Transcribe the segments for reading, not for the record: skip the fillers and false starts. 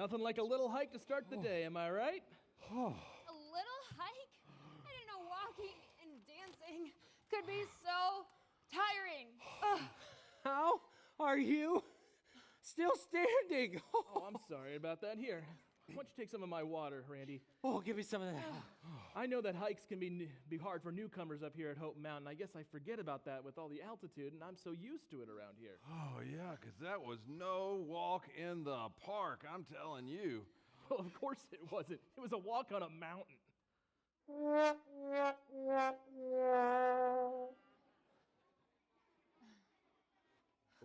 Nothing like a little hike to start the day, am I right? A little hike? I didn't know walking and dancing could be so tiring. How are you still standing? Oh, I'm sorry about that. Here, why don't you take some of my water, Randy? Oh, give me some of that. I know that hikes can be hard for newcomers up here at Hope Mountain. I guess I forget about that with all the altitude, and I'm so used to it around here. Oh, yeah, because that was no walk in the park, I'm telling you. Well, of course it wasn't. It was a walk on a mountain.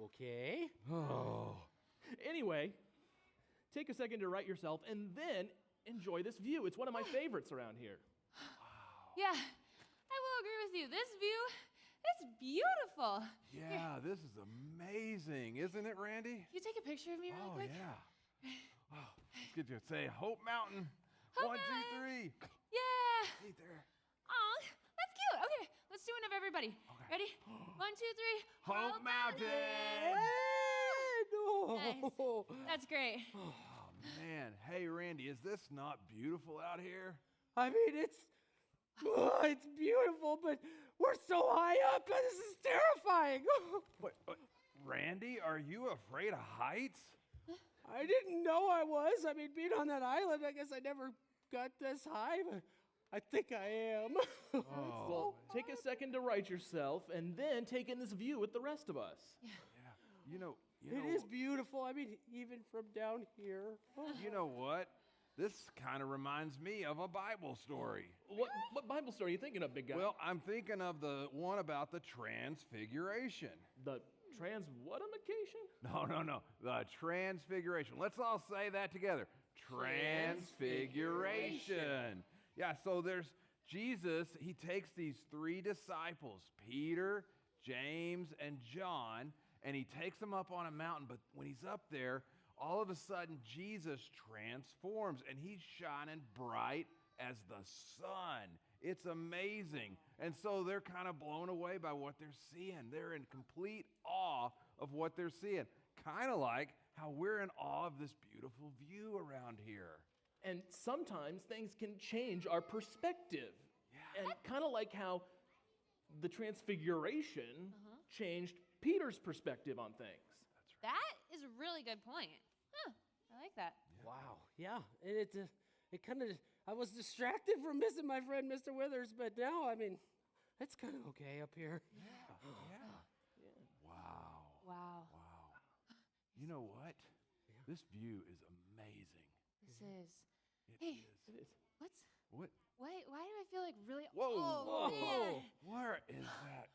Okay. Oh. Anyway, take a second to right yourself and then enjoy this view. It's one of my favorites around here. Yeah, I will agree with you. This view, it's beautiful. Yeah, this is amazing, isn't it, Randy? Can you take a picture of me really quick? Yeah. Oh, let's get you to say Hope Mountain. Hope 1, Mountain. 2, 3. Yeah. Hey there. Aw, that's cute. Okay, let's do one of everybody. Okay. Ready? 1, 2, 3. Hope Mountain. No. Nice. That's great. Oh, man. Hey, Randy, is this not beautiful out here? I mean, it's beautiful, but we're so high up. This is terrifying. What, Randy, are you afraid of heights? I didn't know I was. I mean, being on that island, I guess I never got this high, but I think I am. Well, take a second to right yourself and then take in this view with the rest of us. Yeah. You know, It is beautiful. I mean, even from down here. You know what? This kind of reminds me of a Bible story. What Bible story are you thinking of, big guy? Well, I'm thinking of the one about the Transfiguration. The transwhatification? No. The Transfiguration. Let's all say that together. Transfiguration. Yeah, so there's Jesus. He takes these 3 disciples, Peter, James, and John, and he takes them up on a mountain. But when he's up there, all of a sudden, Jesus transforms, and he's shining bright as the sun. It's amazing. And so they're kind of blown away by what they're seeing. They're in complete awe of what they're seeing. Kind of like how we're in awe of this beautiful view around here. And sometimes things can change our perspective. Yeah. And kind of like how the Transfiguration changed Peter's perspective on things. That's right. That is a really good point. Huh, I like that. Wow. Yeah. It kind of, I was distracted from missing my friend, Mr. Withers, but now, I mean, it's kind of okay up here. Yeah. Wow. Wow. Wow. You know what? This view is amazing. This is. It Hey. is. It is. What? Why do I feel like really... Whoa. Oh, man. Where is that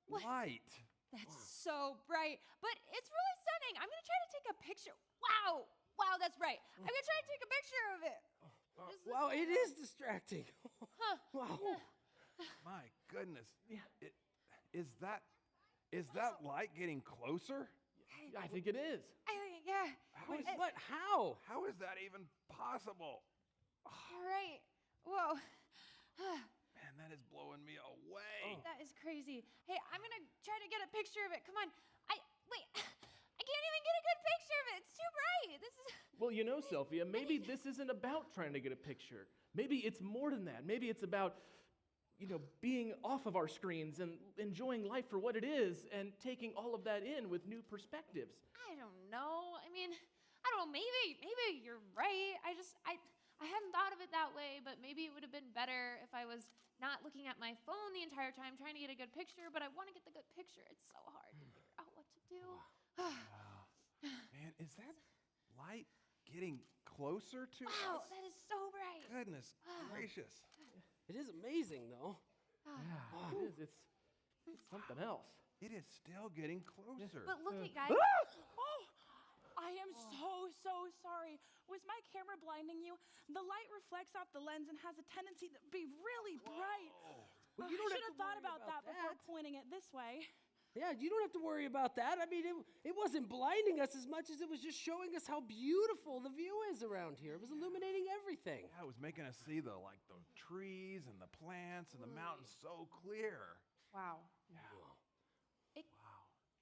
light? That's so bright. But it's really stunning. I'm going to try to take a picture. Wow, that's bright. I'm going to try to take a picture of it. Wow, it is distracting. Wow. My goodness. Yeah. Is that light getting closer? I think it is. I think, yeah. Wait, what? How? How is that even possible? You're right. Whoa. Man, that is blowing me away. That is crazy. Hey, I'm going to try to get a picture of it. Come on. Wait. I can't even get a good picture of it. It's too bright. This is... Well, you know, Sophia, maybe this isn't about trying to get a picture. Maybe it's more than that. Maybe it's about, being off of our screens and enjoying life for what it is and taking all of that in with new perspectives. I don't know. I mean, I don't know. Maybe you're right. I hadn't thought of it that way, but maybe it would have been better if I was not looking at my phone the entire time trying to get a good picture, but I want to get the good picture. It's so hard to figure out what to do. Man, is that light getting closer to Wow, us? that is so bright. Goodness gracious. It is amazing, though. Yeah, it is. It's something else. It is still getting closer. But look at guys. Oh, I am so sorry. Was my camera blinding you? The light reflects off the lens and has a tendency to be really bright. Well, you don't I should have have to thought worry about that before pointing it this way. Yeah, you don't have to worry about that. I mean, it wasn't blinding us as much as it was just showing us how beautiful the view is around here. It was illuminating everything. Yeah, it was making us see the trees and the plants and the mountains so clear. Wow. Yeah. It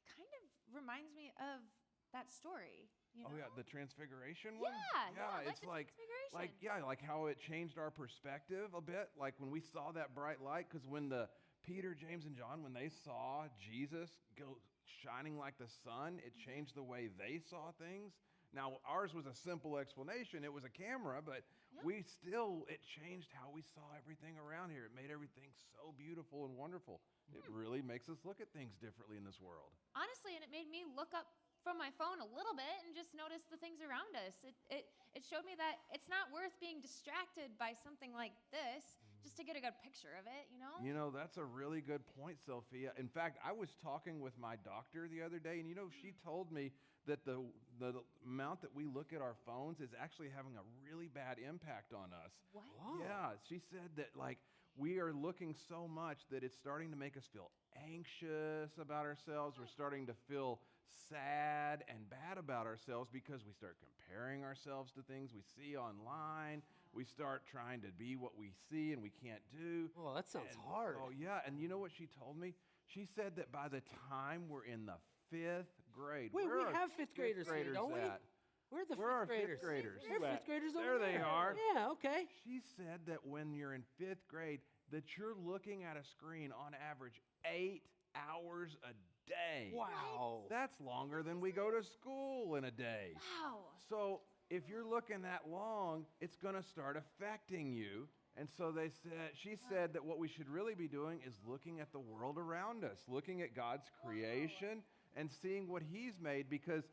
kind of reminds me of that story. You know? Oh yeah, the Transfiguration one. Yeah, it's the like Transfiguration. like how it changed our perspective a bit. Like when we saw that bright light, because when the Peter, James, and John, when they saw Jesus go shining like the sun, it changed the way they saw things. Now ours was a simple explanation; it was a camera, but it changed how we saw everything around here. It made everything so beautiful and wonderful. It really makes us look at things differently in this world. Honestly, and it made me look up from my phone a little bit and just notice the things around us. It showed me that it's not worth being distracted by something like this just to get a good picture of it, you know? You know, that's a really good point, Sophia. In fact, I was talking with my doctor the other day, and she told me that the amount that we look at our phones is actually having a really bad impact on us. What? Yeah, she said that we are looking so much that it's starting to make us feel anxious about ourselves. We're starting to feel sad and bad about ourselves because we start comparing ourselves to things we see online. We start trying to be what we see and we can't do. Oh, that sounds hard. Oh, yeah. And you know what she told me? She said that by the time we're in the 5th grade. Wait, where we are have fifth graders here, don't we? at? We're the Where are fifth fifth graders. graders? They're fifth graders over There there. they are. Yeah, okay. She said that when you're in 5th grade, that you're looking at a screen on average 8 hours a day. Wow. That's longer than we go to school in a day. Wow. So if you're looking that long, it's going to start affecting you. And so she said that what we should really be doing is looking at the world around us, looking at God's creation and seeing what He's made, because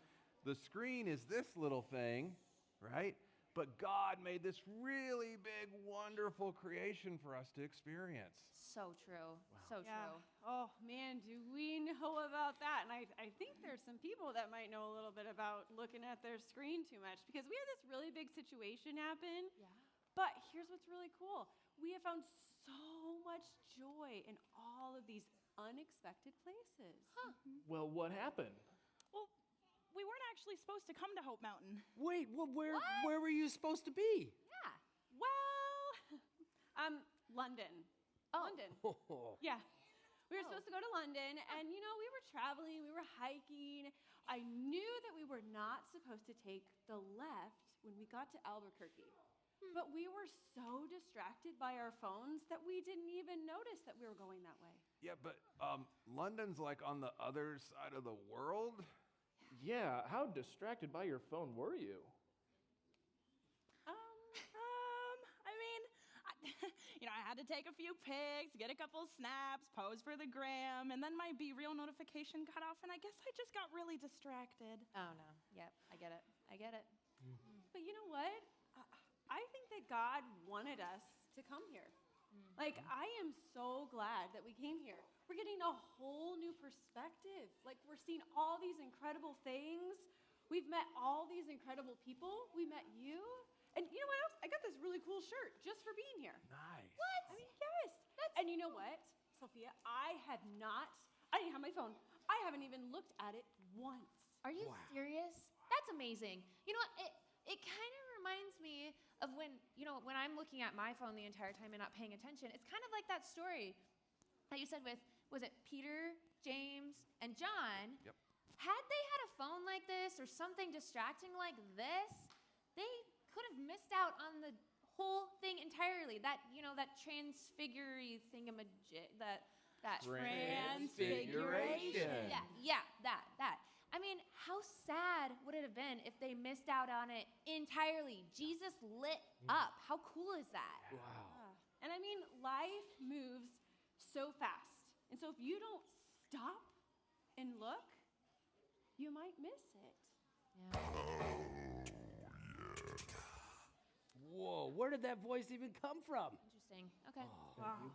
the screen is this little thing, right? But God made this really big, wonderful creation for us to experience. So true. So Yeah. true. Oh, man, do we know about that? And I think there's some people that might know a little bit about looking at their screen too much, because we had this really big situation happen. Yeah. But here's what's really cool. We have found so much joy in all of these unexpected places. Huh. Well, what happened? Well, we weren't actually supposed to come to Hope Mountain. Wait, well, where were you supposed to be? Yeah. Well, London. Oh. London. Oh. Yeah. We were supposed to go to London, and we were traveling, we were hiking. I knew that we were not supposed to take the left when we got to Albuquerque. But we were so distracted by our phones that we didn't even notice that we were going that way. Yeah, but London's like on the other side of the world. Yeah, how distracted by your phone were you? I had to take a few pics, get a couple snaps, pose for the gram, and then my Be Real notification got off, and I guess I just got really distracted. Oh, no. Yep. I get it. But you know what? I think that God wanted us to come here. Like, I am so glad that we came here. We're getting a whole new perspective. Like, we're seeing all these incredible things. We've met all these incredible people. We met you. And you know what else? I got this really cool shirt just for being here. Nice. What? I mean, yes. And you know what, Sophia? I didn't have my phone. I haven't even looked at it once. Are you serious? That's amazing. You know what? It kind of reminds me of when I'm looking at my phone the entire time and not paying attention. It's kind of like that story that you said with, was it Peter, James, and John? Yep. Had they had a phone like this or something distracting like this, they could have missed out on the whole thing entirely. That transfigure-y thingamajig, that Transfiguration. Yeah, that. I mean, how sad would it have been if they missed out on it entirely? Jesus lit up. How cool is that? Wow. And I mean, life moves so fast. And so if you don't stop and look, you might miss it. Yeah. Whoa, where did that voice even come from? Interesting. Okay. Wow.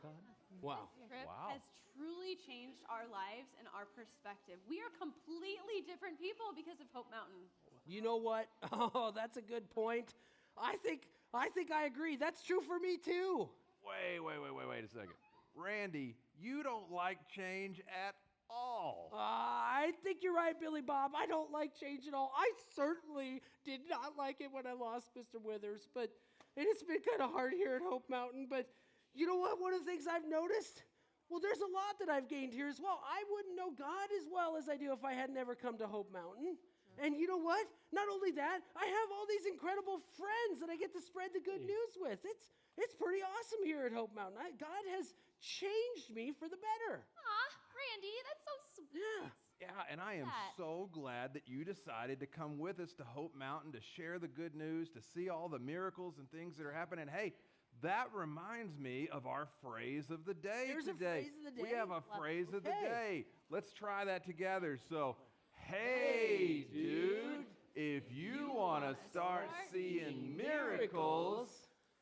This trip Wow. has truly changed our lives and our perspective. We are completely different people because of Hope Mountain. You know what? Oh, that's a good point. I think I agree. That's true for me too. Wait a second. Randy, you don't like change at all. I think you're right, Billy Bob. I don't like change at all. I certainly did not like it when I lost Mr. Withers, and it's been kind of hard here at Hope Mountain. But you know what? One of the things I've noticed, well, there's a lot that I've gained here as well. I wouldn't know God as well as I do if I had never come to Hope Mountain. And you know what? Not only that, I have all these incredible friends that I get to spread the good news with. It's pretty awesome here at Hope Mountain. God has changed me for the better. Aw, Randy, that's so sweet. Yeah. Yeah, and I am so glad that you decided to come with us to Hope Mountain to share the good news, to see all the miracles and things that are happening. Hey, that reminds me of our phrase of the day There's today. a phrase of the day? We have a phrase of the Okay. day. Let's try that together. So, hey, dude, if you want to start seeing miracles,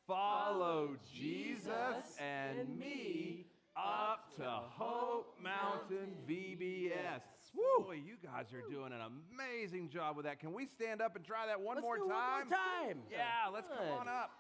follow Jesus and me up to Hope Mountain VBS. Woo! Boy, you guys are doing an amazing job with that. Can we stand up and try that one Let's more do time? One more time. Yeah, let's come Good. on up.